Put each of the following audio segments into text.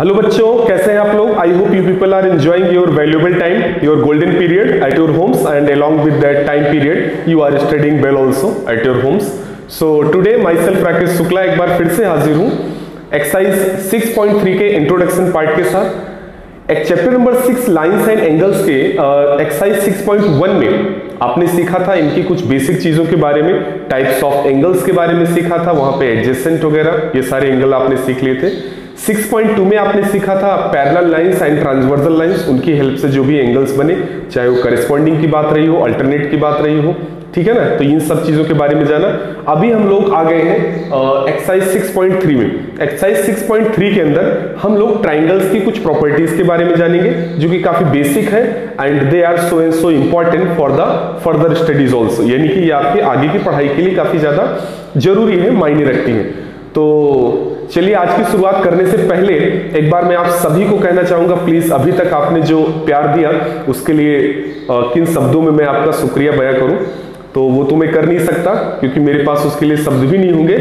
Hello बच्चों, कैसे हैं आप लोग? I hope you people are enjoying your valuable time, your golden period at your homes and along with that time period you are studying well also at your homes. So today myself Rakesh Shukla एक बार फिर से हाजिर हूँ exercise 6.3 के introduction part के साथ। एक chapter number 6 lines and angles के एक्सरसाइज 6.1 में आपने सीखा था इनकी कुछ बेसिक चीजों के बारे में, टाइप्स ऑफ एंगल्स के बारे में सीखा था, वहां पे एडजेसेंट वगैरह ये सारे एंगल आपने सीख लिए थे। 6.2 में आपने सीखा था parallel lines and transversal lines, उनकी हेल्प से जो भी एंगल्स बने, चाहे वो करेस्पॉन्डिंग की बात रही हो, अल्टरनेट की बात रही हो, ठीक है ना। तो इन सब चीजों के बारे में जाना। अभी हम लोग आ गए हैं एक्सरसाइज 6.3 में। एक्सरसाइज 6.3 के अंदर हम लोग ट्राइंगल्स की कुछ प्रॉपर्टीज के बारे में जानेंगे जो कि काफी बेसिक है and they are so and so important for the further studies also, यानी कि ये आपके आगे की पढ़ाई के लिए काफी ज्यादा जरूरी है, मायने रखती है। तो चलिए आज की शुरुआत करने से पहले एक बार मैं आप सभी को कहना चाहूंगा, प्लीज अभी तक आपने जो प्यार दिया उसके लिए किन शब्दों में मैं आपका शुक्रिया बयां करूं, तो वो तो मैं कर नहीं सकता क्योंकि मेरे पास उसके लिए शब्द भी नहीं होंगे।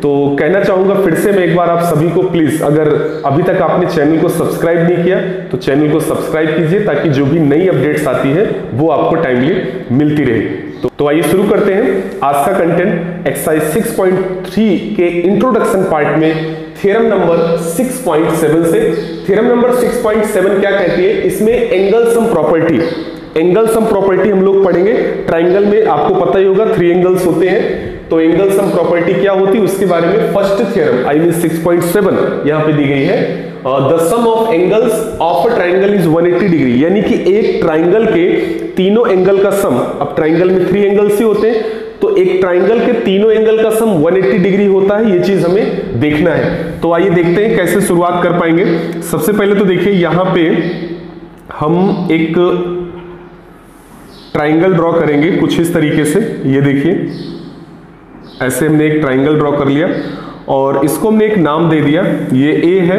तो कहना चाहूंगा फिर से मैं एक बार आप सभी को, प्लीज अगर अभी तक आपने चैनल को सब्सक्राइब नहीं किया तो चैनल को सब्सक्राइब कीजिए ताकि जो भी नई अपडेट्स आती है वो आपको टाइमली मिलती रहे। तो आइए शुरू करते हैं आज का कंटेंट। एक्सरसाइज 6.3 के इंट्रोडक्शन पार्ट में थ्योरम नंबर 6.7 से। थ्योरम नंबर 6.7 क्या कहती है? इसमें angle sum property, angle sum property हम लोग पढ़ेंगे। ट्राइंगल में आपको पता ही होगा 3 एंगल्स होते हैं, तो एंगल सम प्रॉपर्टी क्या होती है उसके बारे में फर्स्ट थ्योरम आई मीन 6.7 यहां पे दी गई है। The sum of angles of a triangle is 180 degree, यानी कि एक ट्राइंगल के तीनों एंगल का सम, अब ट्राइंगल में 3 एंगल्स ही होते हैं, तो एक ट्राइंगल के तीनों एंगल का सम 180 डिग्री होता है, ये चीज हमें देखना है। तो आइए देखते हैं कैसे शुरुआत कर पाएंगे। सबसे पहले तो देखिए यहां पे हम एक ट्राइंगल ड्रॉ करेंगे कुछ इस तरीके से। ये देखिए ऐसे हमने एक ट्राइंगल ड्रॉ कर लिया और इसको हमने एक नाम दे दिया, ये ए है,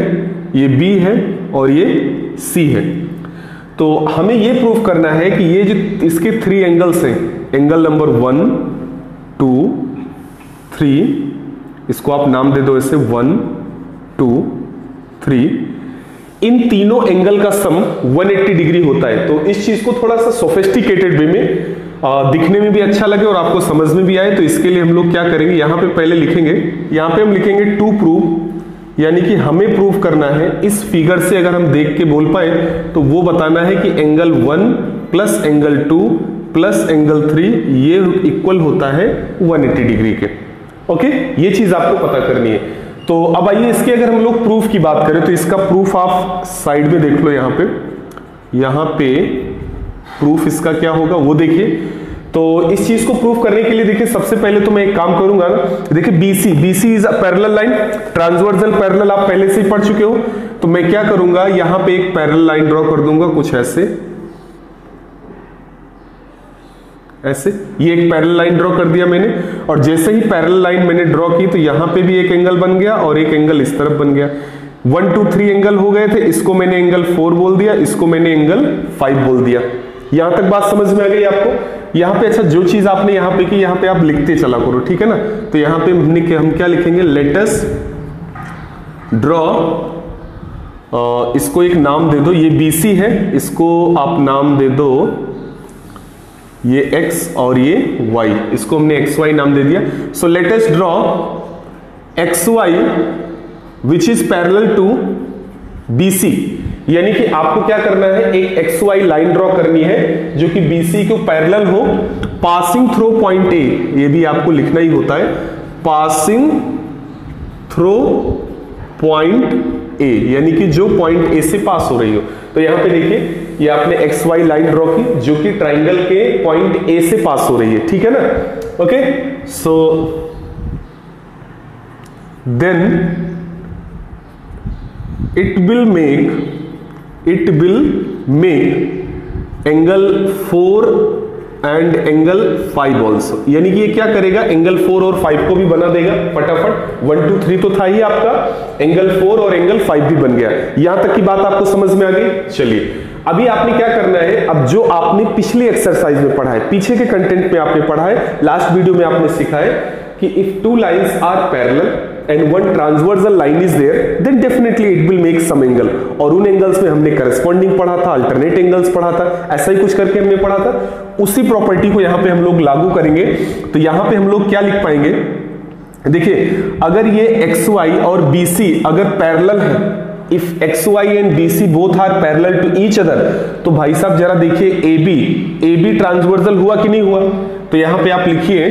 ये बी है और ये सी है। तो हमें ये प्रूव करना है कि ये जो इसके 3 एंगल्स हैं, एंगल नंबर 1, 2, 3, इसको आप नाम दे दो ऐसे 1, 2, 3, इन तीनों एंगल का सम 180 डिग्री होता है। तो इस चीज को थोड़ा सा सोफिस्टिकेटेड वे में दिखने में भी अच्छा लगे और आपको समझ में भी आए, तो इसके लिए हम लोग क्या करेंगे, यहां पे पहले लिखेंगे, यहां पे हम लिखेंगे टू प्रूव, यानी कि हमें प्रूव करना है इस फिगर से अगर हम देख के बोल पाए तो वो बताना है कि angle 1 plus angle 2 plus angle 3 ये इक्वल होता है 180 डिग्री के। ओके, ये चीज आपको पता करनी है। तो अब आइए इसके अगर हम लोग प्रूफ की बात करें तो इसका प्रूफ आप साइड में देख लो, यहां पे प्रूफ इसका क्या होगा वो देखिए। तो इस चीज को प्रूफ करने के लिए देखिए सबसे पहले तो मैं एक काम करूंगा ना, देखिए BC is a parallel line, transversal parallel आप पहले से ही पढ़ चुके हो। तो मैं क्या करूंगा, यहां पे एक पैरेलल लाइन ड्रॉ कर दूंगा कुछ ऐसे, ऐसे ये एक पैरेलल लाइन ड्रॉ कर दिया मैंने, और जैसे ही पैरेलल लाइन मैंने ड्रॉ की तो यहां पे भी एक एंगल बन गया और एक एंगल इस तरफ बन गया। 1 2 3 एंगल हो गए थे, इसको मैंने एंगल 4 बोल दिया, इसको मैंने एंगल 5 बोल दिया। यहां तक बात समझ में आ गई आपको? यहां पे अच्छा जो चीज आपने यहां पे की, यहां पे आप लिखते चला करो, ठीक है ना। तो यहां पे हम क्या लिखेंगे, लेट अस ड्रॉ, इसको एक नाम दे दो, ये BC है, इसको आप नाम दे दो ये x और ये y, इसको हमने xy नाम दे दिया। So let us draw xy which is parallel to BC, यानी कि आपको क्या करना है, एक XY लाइन ड्रॉ करनी है जो कि BC को पैरेलल हो, पासिंग थ्रू पॉइंट A, ये भी आपको लिखना ही होता है, पासिंग थ्रू पॉइंट A, यानी कि जो पॉइंट A से पास हो रही हो। तो यहां पे देखिए ये आपने XY लाइन ड्रॉ की जो कि ट्राइंगल के पॉइंट A से पास हो रही है, ठीक है ना। Okay, so then it will make angle 4 and angle 5 also, यानी कि ये क्या करेगा, एंगल 4 और 5 को भी बना देगा फटाफट। 1 2 3 तो था ही आपका, एंगल 4 और एंगल 5 भी बन गया। यहां तक की बात आपको समझ में आ गई? चलिए अभी आपने क्या करना है, अब जो आपने पिछली एक्सरसाइज में पढ़ा है, पीछे के कंटेंट में आपने पढ़ा है, लास्ट वीडियो में आपने सीखा है कि if 2 lines are parallel and one transversal line is there, then definitely it will make some angle. और उन एंगल्स में हमने करस्पॉन्डिंग पढ़ा था, अल्टरनेट एंगल्स पढ़ा था, ऐसा ही कुछ करके हमने पढ़ा था। उसी प्रॉपर्टी को यहाँ पे हम लोग लागू करेंगे। तो यहाँ पे हम लोग क्या लिख पाएंगे, देखिए अगर ये XY और BC अगर पैरेलल है, if XY and BC both are parallel to each other, तो भाई साहब जरा देखिए AB ट्रांसवर्सल हुआ कि नहीं हुआ। तो यहां पे आप लिखिए,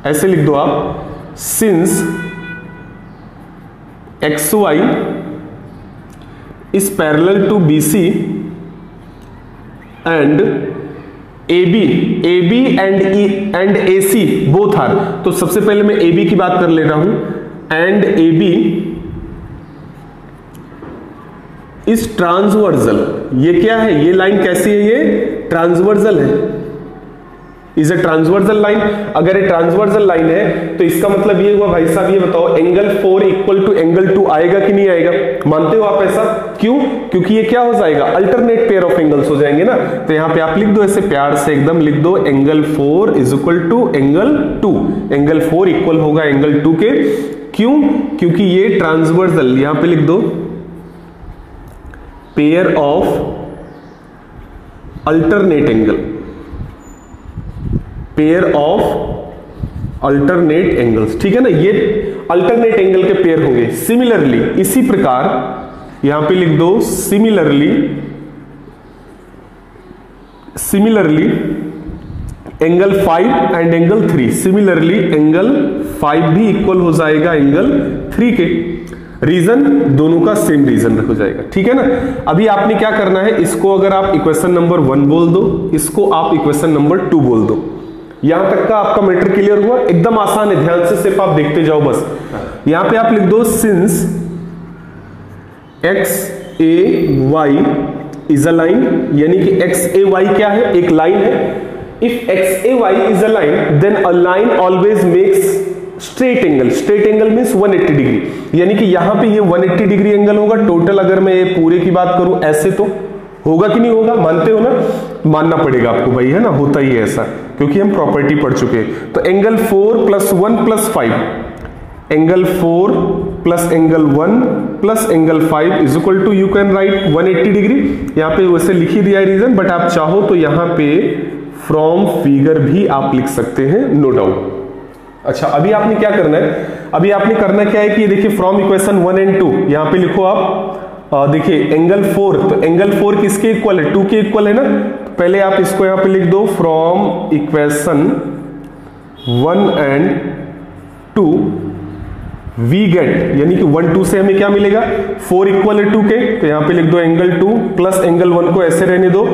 ऐसे लिख दो आप, since XY is parallel to BC and AB and AC both are. तो सबसे पहले मैं AB की बात कर ले रहा हूं, एंड AB इज ट्रांसवर्सल। ये क्या है, ये लाइन कैसी है, ये ट्रांसवर्सल है, इज अ ट्रांसवर्सल लाइन। अगर ये ट्रांसवर्सल लाइन है तो इसका मतलब ये हुआ भाई साहब, ये बताओ एंगल 4 इक्वल टू एंगल 2 आएगा कि नहीं आएगा। मानते हो आप ऐसा, क्यों, क्योंकि ये क्या हो जाएगा, अल्टरनेट पेयर ऑफ एंगल्स हो जाएंगे ना। तो यहां पे आप लिख दो, ऐसे प्यार से एकदम लिख दो, angle 4 is equal to angle 2। Angle 4 equal होगा एंगल 2 के, क्यों, क्योंकि ये ट्रांसवर्सल, यहां पे लिख दो pair of alternate angle, pair of alternate angles, ठीक है ना, ये अल्टरनेट एंगल के पेयर होंगे। सिमिलरली, इसी प्रकार यहां पे लिख दो, similarly angle 5 and angle 3, similarly angle 5 भी इक्वल हो जाएगा एंगल 3 के। रीजन, दोनों का सेम रीजन हो जाएगा, ठीक है ना। अभी आपने क्या करना है, इसको अगर आप इक्वेशन नंबर 1 बोल दो, इसको आप इक्वेशन नंबर 2 बोल दो। यहां तक का आपका मैटर क्लियर हुआ, एकदम आसान है, ध्यान से सिर्फ आप देखते जाओ बस। यहां पे आप लिख दो, since XAY is a line, यानी कि XAY क्या है, एक लाइन है। If XAY is a line, then a line always makes straight angle. Straight angle means 180 degree, यानी कि यहां पे ये 180 डिग्री एंगल होगा टोटल। अगर मैं ये पूरे की बात करूं ऐसे, तो होगा कि नहीं होगा, मानते हो ना, मानना पड़ेगा आपको भाई, है ना, होता ही है ऐसा, क्योंकि हम प्रॉपर्टी पढ़ चुके हैं। तो angle 4 + 1 + 5, angle 4 + angle 1 + angle 5 is equal to, you can write 180 degree. यहां पे वैसे लिख ही दिया है रीजन, बट आप चाहो तो यहां पे फ्रॉम फिगर भी आप लिख सकते हैं, नो डाउट। अच्छा, अभी आपने क्या करना है, अभी आपने करना क्या है कि देखिए फ्रॉम इक्वेशन 1 एंड 2 यहां पे लिखो आप, देखिए एंगल 4, तो एंगल 4 किसके इक्वल है, 2 के इक्वल है ना। पहले आप इसको यहां पे लिख दो, from equation 1 and 2 we get, यानी कि 1 2 से हमें क्या मिलेगा, 4 इक्वल है 2 के, तो यहां पे लिख दो एंगल 2 प्लस एंगल 1 को ऐसे रहने दो,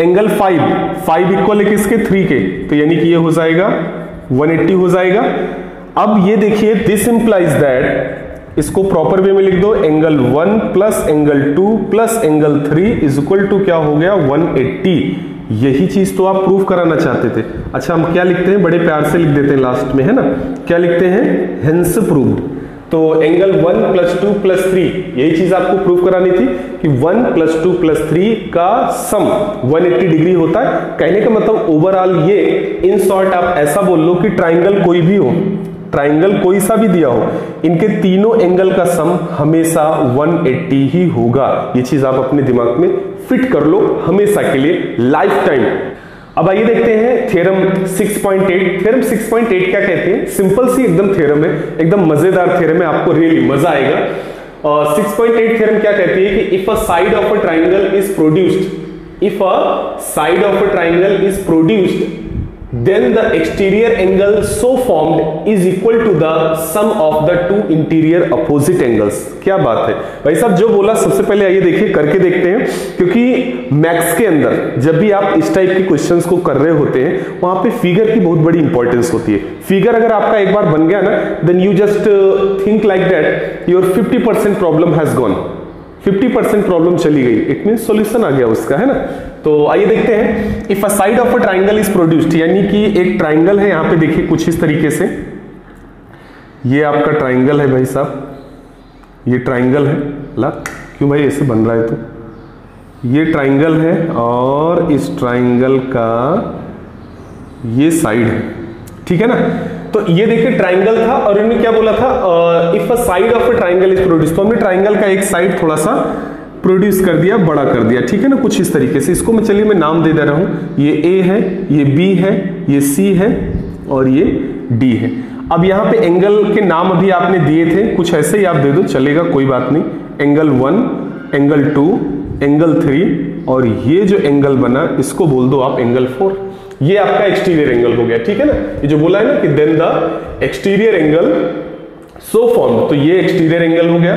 एंगल 5 इक्वल है किसके, 3 के, तो यानी कि ये हो जाएगा 180 हो जाएगा। अब ये देखिए, दिस इंप्लाइज दैट, इसको प्रॉपर वे में लिख दो, angle 1 plus angle 2 plus angle 3 is equal to क्या हो गया, 180। यही चीज तो आप प्रूव कराना चाहते थे। अच्छा, हम क्या लिखते हैं, बड़े प्यार से लिख देते हैं लास्ट में, है ना, क्या लिखते हैं, हेंस प्रूव्ड। तो एंगल 1 + 2 + 3, यही चीज आपको प्रूव करानी थी कि 1 + 2 + 3 का सम 180 डिग्री होता है। कहने का मतलब ओवरऑल ये, इन शॉर्ट आप ऐसा बोल लो कि ट्राइंगल कोई भी हो, ट्राइंगल कोई सा भी दिया हो, इनके तीनों एंगल का सम हमेशा 180 ही होगा। ये चीज आप अपने दिमाग में फिट कर लो हमेशा के लिए, लाइफ टाइम। अब आइए देखते हैं थ्योरम 6.8। थ्योरम 6.8 क्या कहते हैं, सिंपल सी एकदम थ्योरम है, एकदम मजेदार थ्योरम है, आपको रियली मजा आएगा। 6.8 थ्योरम क्या कहती है कि if a side of a triangle is produced, if a side of a triangle is produced, then the exterior angle so formed is equal to the sum of the two interior opposite angles। क्या बात है भाई साहब, जो बोला सबसे पहले आइए देखिए करके देखते हैं, क्योंकि मैथ्स के अंदर जब भी आप इस टाइप के क्वेश्चंस को कर रहे होते हैं, वहां पे फिगर की बहुत बड़ी इंपॉर्टेंस होती है। फिगर अगर आपका एक बार बन गया ना, then you just think like that your 50% problem has gone, 50% problem चली गई, इट मीन सॉल्यूशन आ गया उसका, है ना। तो आइए देखते हैं, if a side of a triangle is produced, यानी कि एक ट्राइंगल है, यहां पे देखिए कुछ इस तरीके से, ये आपका ट्राइंगल है भाई साहब, ये ट्राइंगल है, ला क्यों भाई ऐसे बन रहा है, तो ये ट्राइंगल है और इस ट्राइंगल का ये साइड है, ठीक है ना। तो ये देखिए ट्राइंगल था और इन्होंने क्या बोला था, if a side of a triangle is produce, तो हमने ट्राइंगल का एक साइड थोड़ा सा प्रोड्यूस कर दिया, बड़ा कर दिया, ठीक है ना, कुछ इस तरीके से। इसको मैं चलिए मैं नाम दे रहा हूं, ये ए है, ये बी है, ये सी है और ये डी है। अब यहां पे एंगल के नाम अभी आपने दिए थे, कुछ ऐसे ही आप दे दो चलेगा, कोई बात नहीं। एंगल 1, एंगल 2, एंगल 3 और ये जो एंगल बना इसको बोल दो आप एंगल 4। ये आपका एक्सटीरियर एंगल हो गया, ठीक है ना। ये जो बोला है ना कि then the exterior angle so form, तो ये एक्सटीरियर एंगल हो गया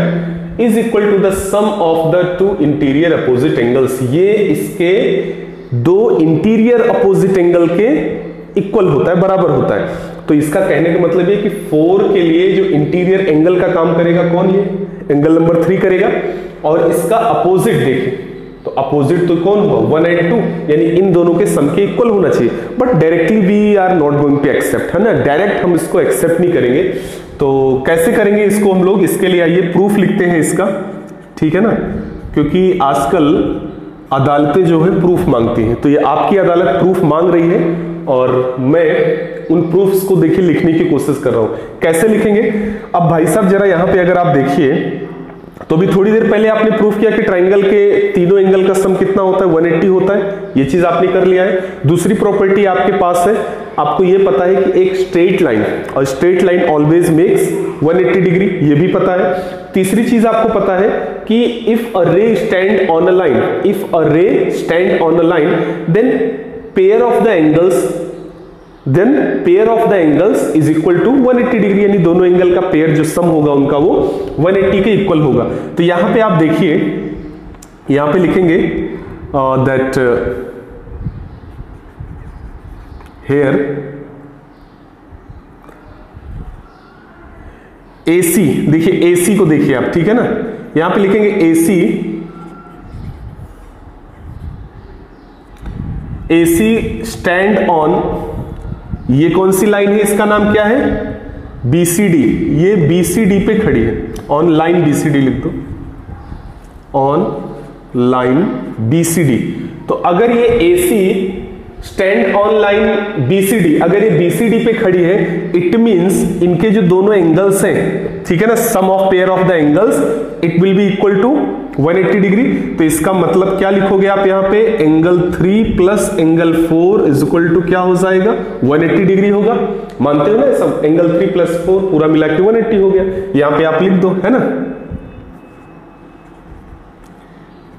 is equal to the sum of the two interior opposite angles. ये इसके दो इंटीरियर अपोजिट एंगल के इक्वल होता है, बराबर होता है। तो इसका कहने का मतलब है कि 4 के लिए जो इंटीरियर एंगल का काम करेगा कौन, ये एंगल नंबर 3 करेगा। और इसका अपोजिट देखें तो अपोजिट तो कौन हुआ 182, यानी इन दोनों के सम के इक्वल होना चाहिए। But directly we are not going to accept, है ना, डायरेक्ट हम इसको एक्सेप्ट नहीं करेंगे। तो कैसे करेंगे इसको हम लोग, इसके लिए आइए प्रूफ लिखते हैं इसका, ठीक है ना, क्योंकि आजकल अदालतें जो है प्रूफ मांगती हैं। तो ये आपकी अदालत प्रूफ मांग रही है और मैं उन प्रूफ्स को देखिए लिखने की कोशिश कर रहा हूं। कैसे लिखेंगे, अब भाई साहब जरा यहां पे अगर आप देखिए तो अभी थोड़ी देर पहले आपने प्रूफ किया कि ट्राइंगल के तीनों एंगल का सम कितना होता है, 180 होता है। ये चीज आपने कर लिया है। दूसरी प्रॉपर्टी आपके पास है, आपको ये पता है कि एक स्ट्रेट लाइन, और straight line always makes 180 degree, ये भी पता है। तीसरी चीज आपको पता है कि if a ray stand on a line, if a ray stand on a line then pair of the angles, then pair of the angles is equal to 180 degree, यानी दोनों एंगल का पेयर जो सम होगा उनका वो 180 के इक्वल होगा। तो यहां पे आप देखिए, यहां पे लिखेंगे दैट हेयर AC, देखिए AC को देखिए आप, ठीक है ना, यहां पे लिखेंगे AC स्टैंड ऑन, ये कौन सी लाइन है, इसका नाम क्या है BCD, ये BCD पे खड़ी है, ऑन लाइन BCD लिख दो, ऑन लाइन BCD। तो अगर ये AC stand on line BCD, अगर ये BCD पे खड़ी है, इट मींस इनके जो दोनों एंगल्स हैं, ठीक है ना, sum of pair of the angles it will be equal to 180 degree. तो इसका मतलब क्या लिखोगे आप यहां पे, angle 3 plus angle 4 is equal to क्या हो जाएगा 180 डिग्री होगा। मानते हो ना सब, एंगल 3 प्लस 4 पूरा मिला के 180 हो गया। यहां पे आप लिख दो, है ना,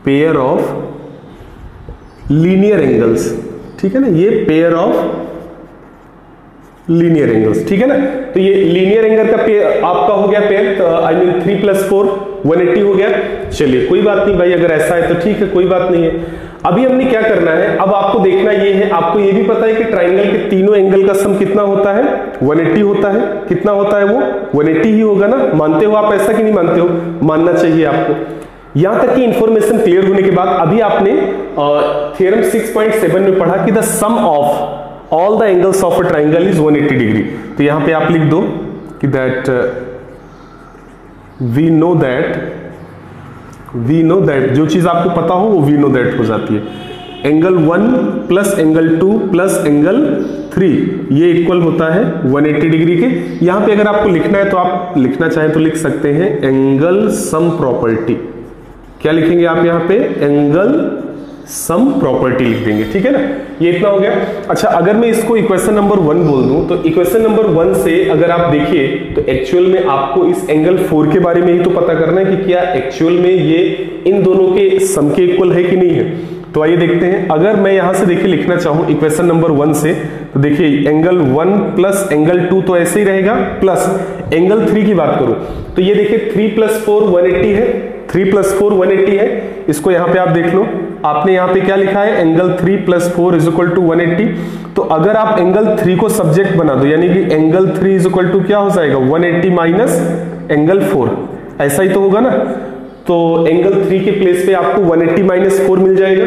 पेयर ऑफ लीनियर एंगल्स, ठीक है ना, ये पेयर ऑफ लीनियर एंगल्स, ठीक है ना। तो ये लीनियर एंगल का पेयर आपका हो गया पेयर, आई मीन 3 प्लस 4 180 हो गया। चलिए कोई बात नहीं भाई, अगर ऐसा है तो ठीक है, कोई बात नहीं है। अभी हमने क्या करना है, अब आपको देखना ये है, आपको ये भी पता है कि ट्राइंगल के तीनों एंगल का सम कितना होता है 180 होता है। कितना होता है वो 180 ही होगा ना, मानते हो आप ऐसा कि नहीं मानते हो, मानना चाहिए आपको। यहां तक की इंफॉर्मेशन क्लियर होने के बाद अभी आपने थ्योरम 6.7 में पढ़ा कि the sum of all the angles of a triangle is 180 degree. तो यहां पे आप लिख दो कि दैट वी नो दैट, जो चीज आपको पता हो वो वी नो दैट हो जाती है। Angle 1 plus angle 2 plus angle 3 ये इक्वल होता है 180 डिग्री के। यहां पे अगर आपको लिखना है तो आप लिखना चाहें तो लिख सकते हैं एंगल सम प्रॉपर्टी। क्या लिखेंगे आप यहां पे, एंगल सम प्रॉपर्टी लिख देंगे, ठीक है ना। ये इतना हो गया। अच्छा, अगर मैं इसको इक्वेशन नंबर 1 बोल दूं तो इक्वेशन नंबर 1 से अगर आप देखिए तो एक्चुअल में आपको इस एंगल 4 के बारे में ही तो पता करना है कि क्या एक्चुअल में ये इन दोनों के सम के इक्वल है कि नहीं है। तो आइए देखते हैं। अगर मैं यहां से देखिए लिखना चाहूं इक्वेशन नंबर 1 से, तो देखिए एंगल 1 प्लस एंगल 2 तो ऐसे ही रहेगा, प्लस एंगल 3 की बात करूं तो ये देखिए 3 प्लस 4 180 है, 3 प्लस 4 180 है। इसको यहां पे आप देख लो, आपने यहां पे क्या लिखा है, angle 3 plus 4 is equal to 180। तो अगर आप एंगल 3 को सब्जेक्ट बना दो, यानी कि एंगल 3 इज इक्वल टू क्या हो जाएगा 180 माइनस एंगल 4, ऐसा ही तो होगा ना। तो एंगल 3 के प्लेस पे आपको 180 माइनस 4 मिल जाएगा।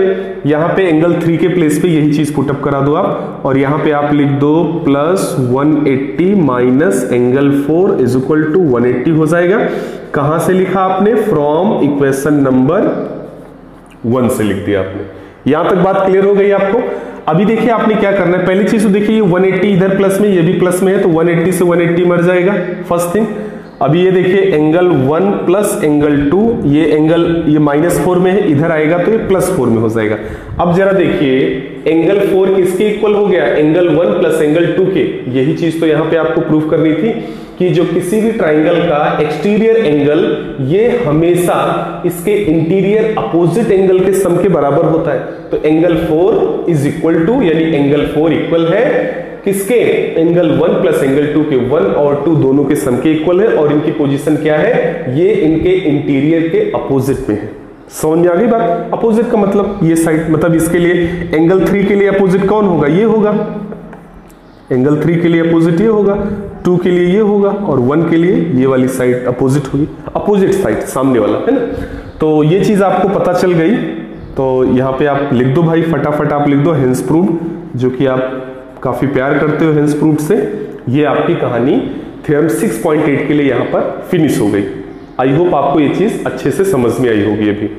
यहां पे एंगल 3 के प्लेस पे यही चीज पुटअप करा दो आप, और यहां पे आप लिख दो plus 180 minus angle 4 is equal to 180 हो जाएगा। कहां से लिखा आपने, फ्रॉम इक्वेशन नंबर 1 से लिख दिया आपने। यहां तक बात क्लियर हो गई आपको। अभी देखिए आपने क्या करना है, पहली चीज तो देखिए ये 180 इधर प्लस में, ये भी प्लस में है, तो 180 से 180 मर जाएगा फर्स्ट थिंग। अभी ये देखिए एंगल 1 प्लस एंगल 2, ये एंगल ये -4 में है, इधर आएगा तो ये +4 में हो जाएगा। अब जरा देखिए एंगल 4 किसके इक्वल हो गया, एंगल 1 प्लस एंगल 2 के। यही चीज तो यहाँ पे आपको प्रूफ करनी थी कि जो किसी भी ट्राइंगल का एक्सटीरियर एंगल ये हमेशा इसके इंटीरियर अपोजिट एंगल के सम के बराबर होता है। तो एंगल 4 इज इक्वल टू, यानी एंगल 4 इक्वल है किसके, एंगल 1 प्लस एंगल 2 के, 1 और 2 दोनों के सम के इक्वल है, और इनकी पोजीशन क्या है, ये इनके इंटीरियर के अपोजिट में है। समझ में आ गई बात। अपोजिट का मतलब ये साइड, मतलब इसके लिए एंगल 3 के लिए अपोजिट कौन होगा, ये होगा। एंगल 3 के लिए अपोजिट ये होगा, 2 के लिए ये होगा, और 1 के लिए ये वाली साइड अपोजिट होगी, अपोजिट साइड सामने वाला है ना। तो ये चीज आपको पता चल गई। तो यहाँ पे आप लिख दो भाई, फटाफट आप लिख दो हेंस प्रूव्ड, जो कि आप काफी प्यार करते हो हेंस प्रूव्ड से। ये आपकी कहानी थ्योरम 6.8 के लिए यहाँ पर फिनिश हो गई। आई होप आपको ये चीज अच्छे से समझ में आई होगी। अभी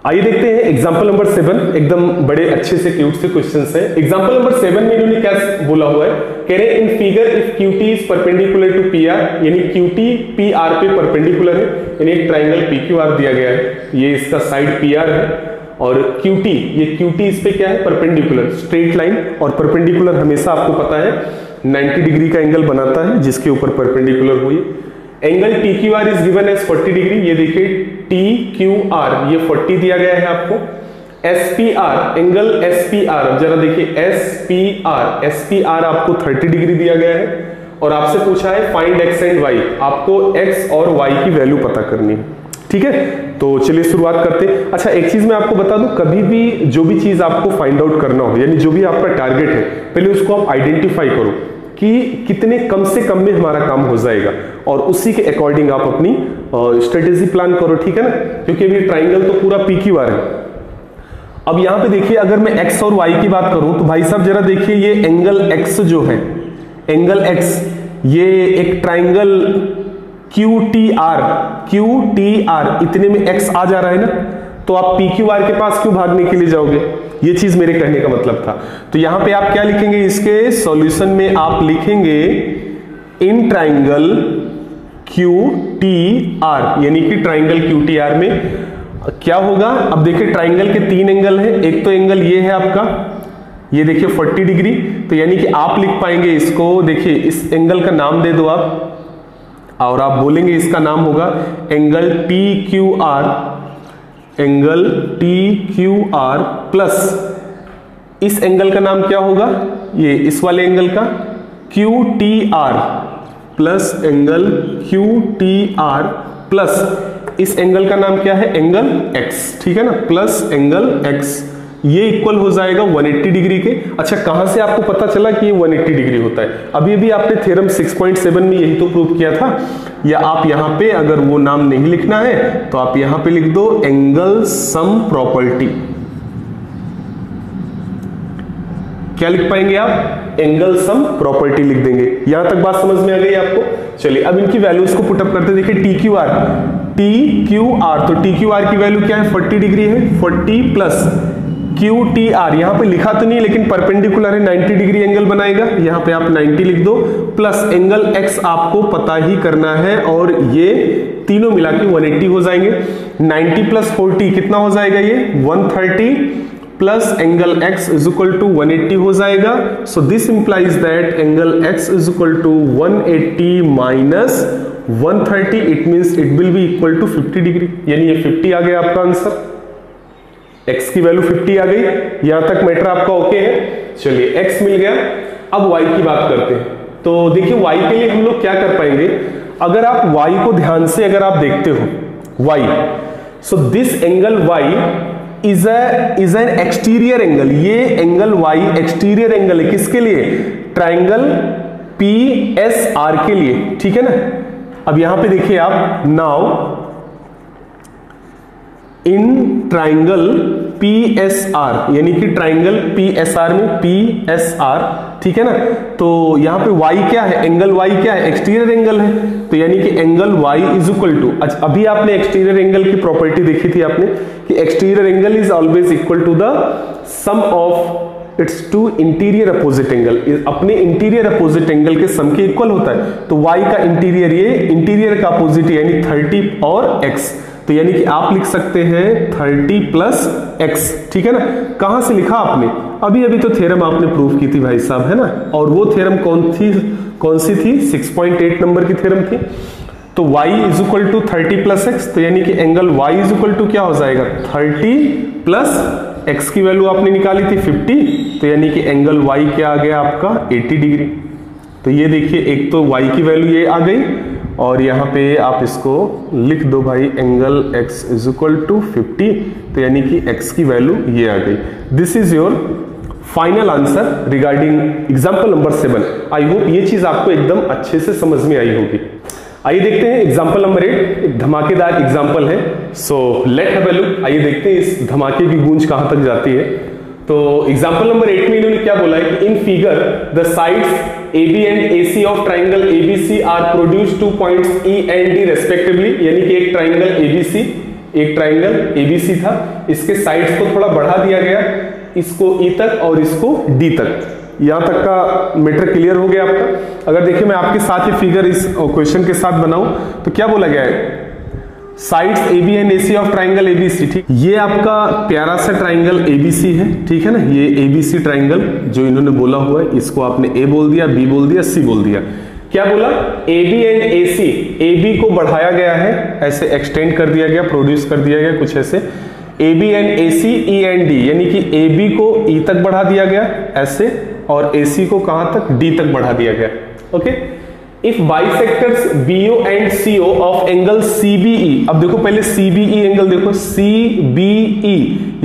आइए देखते हैं एग्जाम्पल नंबर 7, एकदम बड़े अच्छे से क्यूट से क्वेश्चंस हैं। एग्जाम्पल नंबर 7 में इन्होंने क्या बोला हुआ है, कह रहे हैं in figure if QT is perpendicular to PR, यानी QT PR पे परपेंडिकुलर है, यानी एक ट्राइंगल PQR दिया गया है, ये इसका साइड PR है, और QT, ये QT इस पे क्या है, परपेंडिकुलर स्ट्रेट लाइन, और परपेंडिकुलर हमेशा आपको पता है 90 डिग्री का एंगल बनाता है जिसके ऊपर परपेंडिकुलर हुई। Angle TQR is given as 40 degree, ये देखिए TQR ये 40 दिया गया है आपको। SPR, एंगल SPR, जरा देखिए SPR आपको 30 डिग्री दिया गया है, और आपसे पूछा है फाइंड x एंड y, आपको x और y की वैल्यू पता करनी है। ठीक है, तो चलिए शुरुआत करते हैं। अच्छा एक चीज मैं आपको बता दूं, कभी भी जो भी चीज आपको फाइंड आउट करना हो, यानी जो भी आपका टारगेट है, पहले उसको आप आइडेंटिफाई करो कि कितने कम से कम में हमारा काम हो जाएगा, और उसी के अकॉर्डिंग आप अपनी स्ट्रेटेजी प्लान करो। ठीक है ना, क्योंकि अभी ट्राइंगल तो पूरा PQR है। अब यहां पे देखिए अगर मैं x और y की बात करूं तो भाई साहब जरा देखिए ये एंगल x जो है, एंगल x, ये एक ट्राइंगल QTR इतने में x आ जा रहा है ना, तो आप PQR के पास क्यों भागने के लिए जाओगे, ये चीज मेरे कहने का मतलब था। तो यहां पे आप क्या लिखेंगे, इसके सॉल्यूशन में आप लिखेंगे इन ट्राइंगल QTR, यानी कि ट्राइंगल QTR में क्या होगा। अब देखिए ट्राइंगल के 3 एंगल है, एक तो एंगल ये है आपका, ये देखिए 40 डिग्री, तो यानी कि आप लिख पाएंगे इसको, देखिए इस एंगल का नाम दे दो आप, और आप बोलेंगे इसका नाम होगा angle TQR, angle TQR plus इस एंगल का नाम क्या होगा, ये इस वाले एंगल का QTR plus angle QTR plus इस एंगल का नाम क्या है, एंगल X। ठीक है ना, प्लस एंगल X, ये इक्वल हो जाएगा 180 डिग्री के। अच्छा कहां से आपको पता चला कि ये 180 डिग्री होता है, अभी अभी आपने थ्योरम 6.7 में यही तो प्रूव किया था। या आप यहां पे अगर वो नाम नहीं लिखना है तो आप यहां पे लिख दो एंगल सम प्रॉपर्टी। क्या लिख पाएंगे आप, एंगल सम प्रॉपर्टी लिख देंगे। यहां तक बात समझ में आ गई आपको। चलिए अब इनकी वैल्यूज को पुटअप करते, देखिए TQR, तो TQR की वैल्यू क्या है, 40 डिग्री है, 40 प्लस QTR, यहां पे लिखा तो नहीं लेकिन परपेंडिकुलर है, 90 डिग्री एंगल बनाएगा, यहां पे आप 90 लिख दो, प्लस एंगल X आपको पता ही करना है, और ये तीनों मिला के 180 हो जाएंगे। 90 प्लस 40 कितना हो जाएगा, ये 130 plus angle X is equal to 180 हो जाएगा। So this implies that angle X is equal to 180 minus 130, it means it will be equal to 50 degree, यानी ये 50 आ गया आपका आंसर। X की वैल्यू 50 आ गई, यहां तक मैटर आपका ओके है। चलिए X मिल गया, अब Y की बात करते हैं। तो देखिए Y के लिए हम लोग क्या कर पाएंगे, अगर आप Y को ध्यान से अगर आप देखते हो Y, so this angle Y is an exterior angle, ये एंगल Y एक्सटीरियर एंगल है, किसके लिए, ट्राइंगल PSR के लिए। ठीक है ना, अब यहां पे देखिए आप, नाउ इन ट्राइंगल PSR, यानी कि ट्राइंगल PSR में PSR, ठीक है ना, तो यहां पे Y क्या है, एंगल Y क्या है, एक्सटीरियर एंगल है, तो यानी कि angle Y is equal to, अभी आपने एक्सटीरियर एंगल की प्रॉपर्टी देखी थी आपने कि exterior angle is always equal to the sum of its two interior opposite angle, अपने इंटीरियर अपोजिट एंगल के सम के इक्वल होता है। तो y का इंटीरियर, ये इंटीरियर का अपोजिट यानी 30 और x, तो यानी कि आप लिख सकते हैं 30 प्लस x, ठीक है ना। कहां से लिखा आपने? अभी अभी तो थ्योरम आपने प्रूव की थी भाई साहब, है ना। और वो थ्योरम कौन सी थी? 6.8 नंबर की थ्योरम थी। तो y is equal to 30 plus x, तो यानी कि angle y is equal to क्या हो जाएगा? 30 प्लस x की वैल्यू आपने निकाली थी 50, तो यानी कि एंगल y क्या आ गया आपका? 80 डिग्री। तो ये देखिए, एक तो y की वैल्यू ये आ गई, और यहाँ पे आप इसको लिख दो भाई, angle x is equal to 50, तो यानी कि x की वैल्यू ये आ गई। This is your final answer regarding example number 7। I hope ये चीज आपको एकदम अच्छे से समझ में आई होगी। आइए देखते हैं एग्जाम्पल नंबर 8, एक धमाकेदार एग्जाम्पल है। So let have a look. आइए देखते हैं इस धमाके की गूंज कहां तक जाती है। तो एग्जाम्पल नंबर 8 में इन्होंने क्या बोला है कि in figure the sides AB and AC of triangle ABC are produce 2 points E and D respectively, यानी कि एक ट्राइंगल ABC, एक ट्राइंगल ABC था, इसके साइड्स को थोड़ा बढ़ा दिया गया, इसको E तक और इसको D तक। यहां तक का मैटर क्लियर हो गया आपका। अगर देखिए मैं आपके साथ ही फिगर इस क्वेश्चन के साथ बनाऊं तो क्या बोला गया है? Sides AB and AC of triangle ABC, ठीक। ये आपका प्यारा सा ट्राइंगल ABC है, ठीक है ना। ये ABC ट्राइंगल जो इन्होंने बोला हुआ है, इसको आपने A बोल दिया, B बोल दिया, C बोल दिया। क्या बोला? AB एंड AC, AB को बढ़ाया गया है, ऐसे एक्सटेंड कर दिया गया, प्रोड्यूस कर दिया गया कुछ ऐसे। AB and AC, E and D, यानी कि AB को E तक बढ़ा दिया गया ऐसे, और AC को कहां तक? D तक बढ़ा दिया गया। Okay. If bisectors BO and CO of angle CBE, अब देखो पहले CBE एंगल देखो, CBE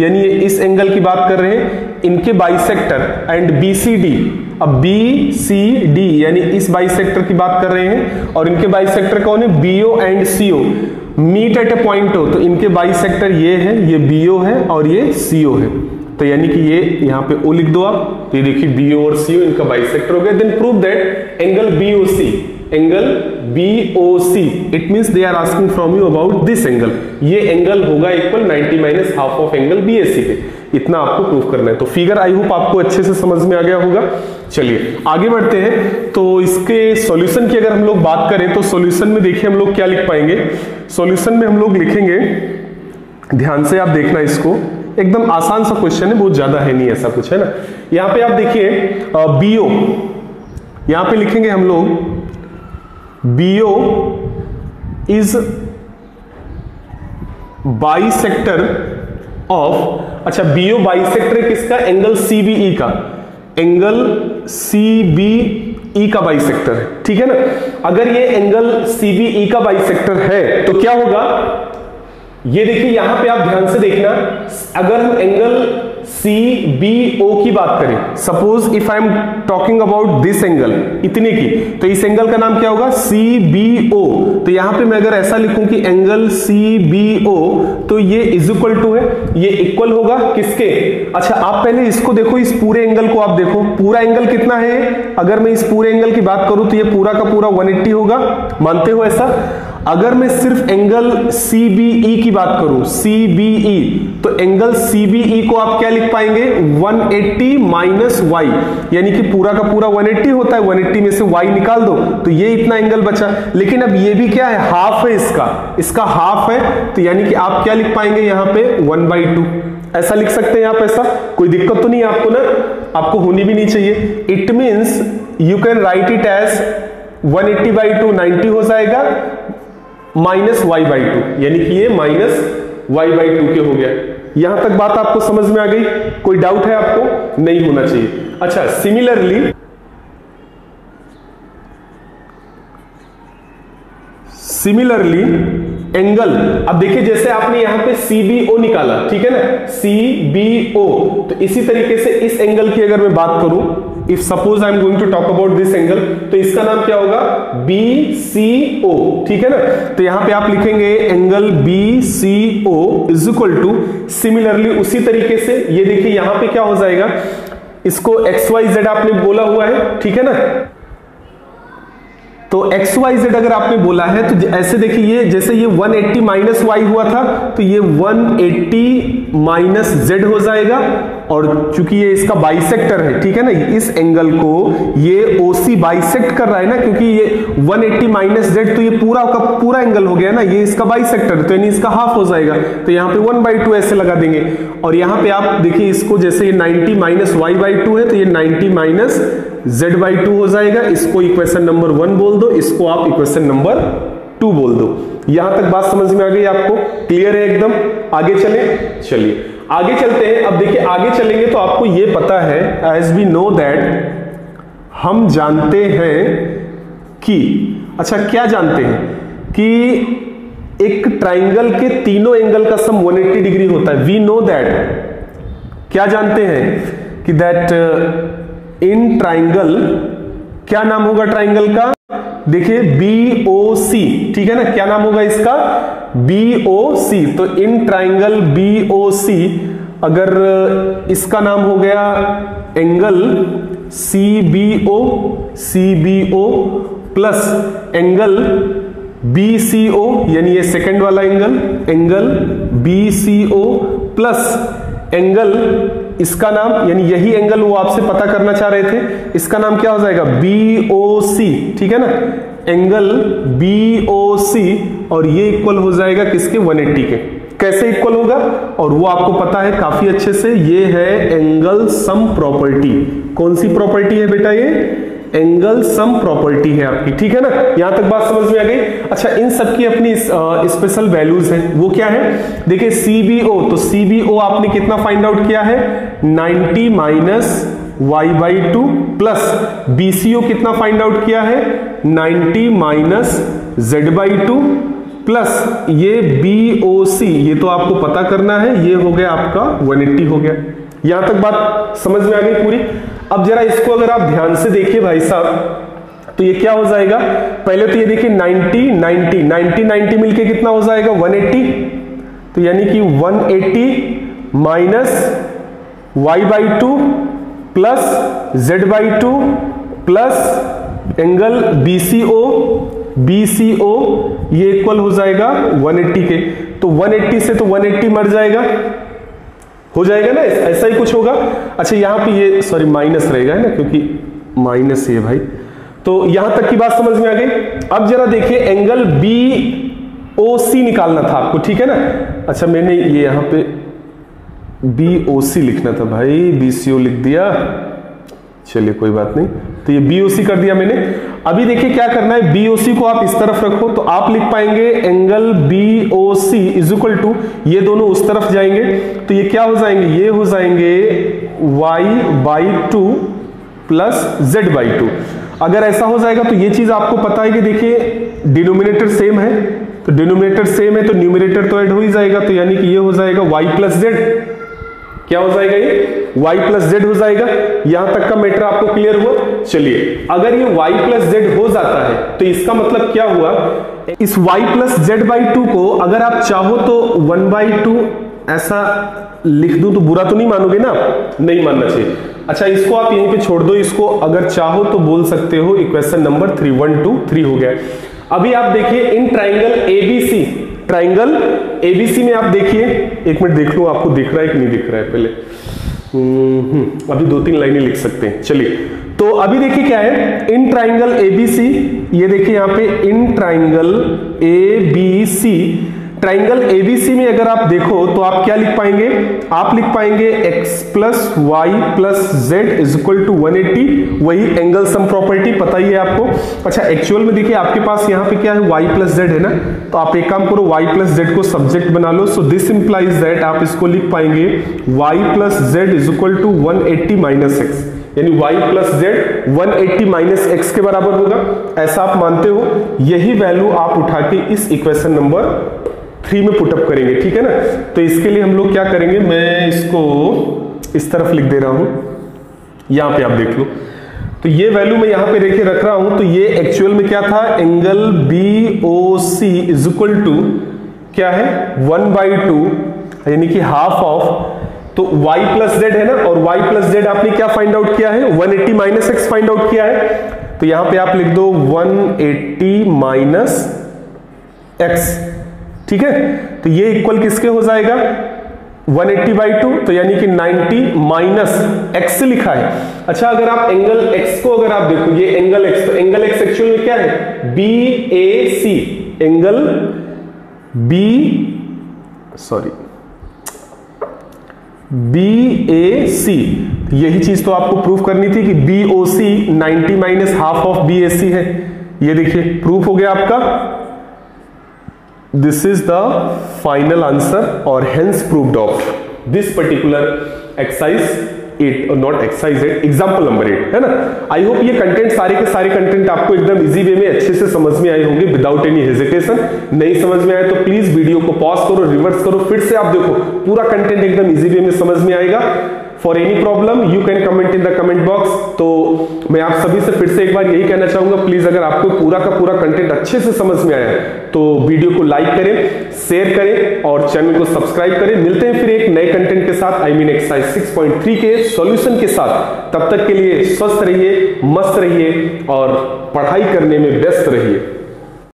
यानी इस एंगल की बात कर रहे हैं, इनके बाइसेक्टर एंड BCD, अब BCD यानी इस बाइसेक्टर की बात कर रहे हैं, और इनके बाइसेक्टर कौन है? BO and CO meet at a point O, तो इनके बाइसेक्टर ये है, ये BO है और ये CO है, तो यानी कि ये यहाँ पे O लिख दो आप। तो ये देखिए BO और CO इनका बाइसेक्टर हो गया। Then prove that angle BOC, angle BOC, it means they are asking from you about this angle, ये एंगल होगा equal 90 minus half of angle BAC पे, इतना आपको प्रूव करना है। तो फिगर आई होप आपको अच्छे से समझ में आ गया होगा। चलिए आगे बढ़ते हैं। तो इसके सॉल्यूशन की अगर हम लोग बात करें तो सॉल्यूशन में देखिए हम लोग क्या लिख पाएंगे। सॉल्यूशन में हम लोग लिखेंगे, ध्यान से आप देखना इसको, एकदम आसान सा क्वेश्चन है, बहुत ज्यादा है नहीं, ऐसा कुछ है ना। यहां पे आप देखिए BO, यहां पे लिखेंगे हम लोग BO इज बाइसेक्टर ऑफ, अच्छा BO बाइसेक्टर किसका? एंगल CBE का, एंगल CBE का बाइसेक्टर है, ठीक है ना। अगर ये एंगल CBE का बाइसेक्टर है तो क्या होगा? ये देखिए यहां पे आप ध्यान से देखना, अगर हम एंगल CBO की बात करें, suppose if I am talking about this angle, इतने की, तो इस एंगल का नाम क्या होगा? CBO। तो यहां पे मैं अगर ऐसा लिखूं कि एंगल CBO, तो ये इज इक्वल टू है, ये इक्वल होगा किसके? अच्छा आप पहले इसको देखो, इस पूरे एंगल को आप देखो, पूरा एंगल कितना है? अगर मैं इस पूरे एंगल की बात करूं तो ये पूरा का पूरा 180 होगा, मानते हो ऐसा? अगर मैं सिर्फ एंगल CBE की बात करूं, CBE, तो एंगल CBE को आप क्या लिख पाएंगे? 180 माइनस y, यानी कि पूरा का पूरा 180 होता है, 180 में से y निकाल दो तो ये इतना एंगल बचा। लेकिन अब ये भी क्या है? हाफ है इसका हाफ है, तो यानी कि आप क्या लिख पाएंगे यहां पे? 1/2, ऐसा लिख सकते हैं आप। ऐसा कोई दिक्कत तो नहीं है आपको ना, आपको होनी भी नहीं चाहिए। It means you can write it as 180/2 90 हो जाएगा, माइनस y/2, यानी कि ये माइनस y/2 के हो गया। यहां तक बात आपको समझ में आ गई? कोई डाउट है आपको? नहीं होना चाहिए। अच्छा सिमिलरली एंगल, अब देखिए जैसे आपने यहां पे CBO निकाला, ठीक है ना, CBO, तो इसी तरीके से इस एंगल की अगर मैं बात करूं, if suppose I am going to talk about this angle, तो इसका नाम क्या होगा? BCO, ठीक है ना। तो यहां पे आप लिखेंगे angle BCO is equal to, similarly उसी तरीके से ये देखिए यहां पे क्या हो जाएगा? इसको XYZ आपने बोला हुआ है, ठीक है ना। तो एक्स वाई जेड अगर आपने बोला है तो ऐसे देखिए, ये जैसे ये 180 माइनस वाई हुआ था तो ये 180 माइनस जेड हो जाएगा, और चूंकि ये इसका बाइसेक्टर है, ठीक है ना, इस एंगल को ये ओसी बाइसेक्ट कर रहा है ना, क्योंकि ये 180 माइनस जेड तो ये पूरा का पूरा एंगल हो गया ना, ये इसका बाइसेक्टर, तो यानी इसका हाफ हो जाएगा, तो यहाँ पे 1/2 ऐसे लगा देंगे। और यहाँ पे आप देखिए इसको, जैसे ये 90 माइनस y/2 है तो ये 90 माइनस z/2 हो जाएगा। इसको इक्वेशन नंबर 1 बोल दो, इसको आप इक्वेशन नंबर 2 बोल दो। यहां तक बात समझ में आ गई आपको? क्लियर है एकदम? आगे चले, चलिए आगे चलते हैं। अब देखिए आगे चलेंगे तो आपको ये पता है, एज वी नो दैट, हम जानते हैं कि, अच्छा क्या जानते हैं कि एक ट्राइंगल के तीनों एंगल का सम 180 डिग्री होता है। वी नो दैट, क्या जानते हैं कि दैट इन ट्राइंगल, क्या नाम होगा ट्राइंगल का? देखिए BOC, ठीक है ना, क्या नाम होगा इसका? BOC। तो इन ट्राइंगल BOC अगर इसका नाम हो गया angle CBO plus angle BCO, यानी ये सेकंड वाला एंगल BCO प्लस एंगल, इसका नाम, यानी यही एंगल वो आपसे पता करना चाह रहे थे, इसका नाम क्या हो जाएगा? BOC, ठीक है ना, एंगल BOC, और ये इक्वल हो जाएगा किसके? 180 के। कैसे इक्वल होगा? और वो आपको पता है काफी अच्छे से, ये है एंगल सम प्रॉपर्टी। कौन सी प्रॉपर्टी है बेटा? ये एंगल सम प्रॉपर्टी है आपकी, ठीक है ना। यहां तक बात समझ में आ गई? अच्छा, इन सब की अपनी स्पेशल वैल्यूज है, वो क्या है? देखिए CBO, तो CBO आपने कितना फाइंड आउट किया है? 90 माइनस y/2 प्लस BCO कितना फाइंड आउट किया है? 90 माइनस z/2 प्लस ये BOC, ये तो आपको पता करना है, ये हो गया आपका 180 हो गया। यहां तक बात समझ में आ गई पूरी? अब जरा इसको अगर आप ध्यान से देखिए भाई साहब, तो ये क्या हो जाएगा? पहले तो ये देखिए 90 मिलके कितना हो जाएगा? 180। तो यानी कि 180 minus y/2 plus z/2 plus angle BCO, ये इक्वल हो जाएगा 180 के। तो 180 से तो 180 मर जाएगा, हो जाएगा ना, ऐसा ही कुछ होगा। अच्छा यहाँ पे ये सॉरी माइनस रहेगा है ना, क्योंकि माइनस है भाई। तो यहां तक की बात समझ में आ गई? अब जरा देखिए एंगल BOC निकालना था आपको, ठीक है ना। अच्छा मैंने ये यहां पे BOC लिखना था भाई, BCO लिख दिया, चलिए कोई बात नहीं। तो ये BOC कर दिया मैंने। अभी देखिए क्या करना है, BOC को आप इस तरफ रखो तो आप लिख पाएंगे angle BOC is equal to, ये दोनों उस तरफ जाएंगे तो ये क्या हो जाएंगे? ये हो जाएंगे y/2 प्लस z/2। अगर ऐसा हो जाएगा तो ये चीज आपको पता है कि देखिए डिनोमिनेटर सेम है, तो डिनोमिनेटर सेम है तो न्यूमरेटर तो ऐड हो ही जाएगा, तो यानी कि ये हो जाएगा y प्लस z। क्या हो जाएगा? ये y प्लस जेड हो जाएगा। यहां तक का मैटर आपको क्लियर हुआ? चलिए अगर ये y प्लस जेड हो जाता है तो इसका मतलब क्या हुआ? इस y प्लस z/2 को अगर आप चाहो तो 1/2 ऐसा लिख दूं तो बुरा तो नहीं मानोगे ना? नहीं मानना चाहिए। अच्छा इसको आप यहीं पे छोड़ दो, इसको अगर चाहो तो बोल सकते हो इक्वेशन नंबर 3, 1 2 3 हो गया। अभी आप देखिए इन ट्राइंगल ABC में आप देखिए, एक मिनट देख लो आपको दिख रहा है कि नहीं दिख रहा है पहले। अभी 2-3 लाइनें लिख सकते हैं। चलिए तो अभी देखिए क्या है, इन ट्राइंगल ABC, ये देखिए यहां पे in triangle ABC, triangle ABC में अगर आप देखो तो आप क्या लिख पाएंगे? आप लिख पाएंगे x plus y plus z is equal to 180, वही एंगल सम प्रॉपर्टी पता ही है आपको। अच्छा एक्चुअल में देखिए आपके पास यहाँ पे क्या है? y प्लस जेड है ना, तो आप एक काम करो y प्लस जेड को सब्जेक्ट बना लो। सो दिस इंप्लाइज दैट आप इसको लिख पाएंगे y plus z is equal to 180 minus x, यानी y plus z 180 minus x के बराबर होगा, ऐसा आप मानते हो। यही वैल्यू आप उठा के इस इक्वेशन नंबर 3 में पुटअप करेंगे, ठीक है ना। तो इसके लिए हम लोग क्या करेंगे, मैं इसको इस तरफ लिख दे रहा हूं, यहां पे आप देख लो। तो ये वैल्यू मैं यहां पे रेखे रख रहा हूं, तो ये एक्चुअल में क्या था? Angle BOC is equal to क्या है? 1/2, यानी कि हाफ ऑफ, तो y प्लस जेड है ना, और y प्लस जेड आपने क्या फाइंड आउट किया है? 180 माइनस एक्स फाइंड आउट किया है। तो यहां पे आप लिख दो 180 माइनस एक्स, ठीक है। तो ये इक्वल किसके हो जाएगा 180/2, तो यानी कि 90 माइनस एक्स लिखा है। अच्छा, अगर आप एंगल एक्स को अगर आप देखो, ये एंगल एक्स, तो एंगल एक्स एक्चुअल में क्या है BAC, एंगल BAC। यही चीज तो आपको प्रूफ करनी थी कि BOC 90 minus half of BAC है। ये देखिए प्रूफ हो गया आपका। This is the final answer और hence proved of this particular exercise 8, not exercise 8, example number 8, है ना। आई होप ये कंटेंट सारे के सारे कंटेंट आपको एकदम इजी वे में अच्छे से समझ में आए होंगे विदाउट एनी हेजिटेशन। नहीं समझ में आए तो प्लीज वीडियो को पॉज करो, रिवर्स करो, फिर से आप देखो, पूरा कंटेंट एकदम इजी वे में समझ में आएगा। For any problem you can comment in the comment box. तो मैं आप सभी से फिर से एक बार यही कहना चाहूंगा, प्लीज अगर आपको पूरा का पूरा कंटेंट अच्छे से समझ में आया तो वीडियो को लाइक करें, शेयर करें और चैनल को सब्सक्राइब करें। मिलते हैं फिर एक नए कंटेंट के साथ, आई मीन एक्सरसाइज 6.3 के सॉल्यूशन के साथ। तब तक के लिए स्वस्थ रहिए, मस्त रहिए और पढ़ाई करने में व्यस्त रहिए।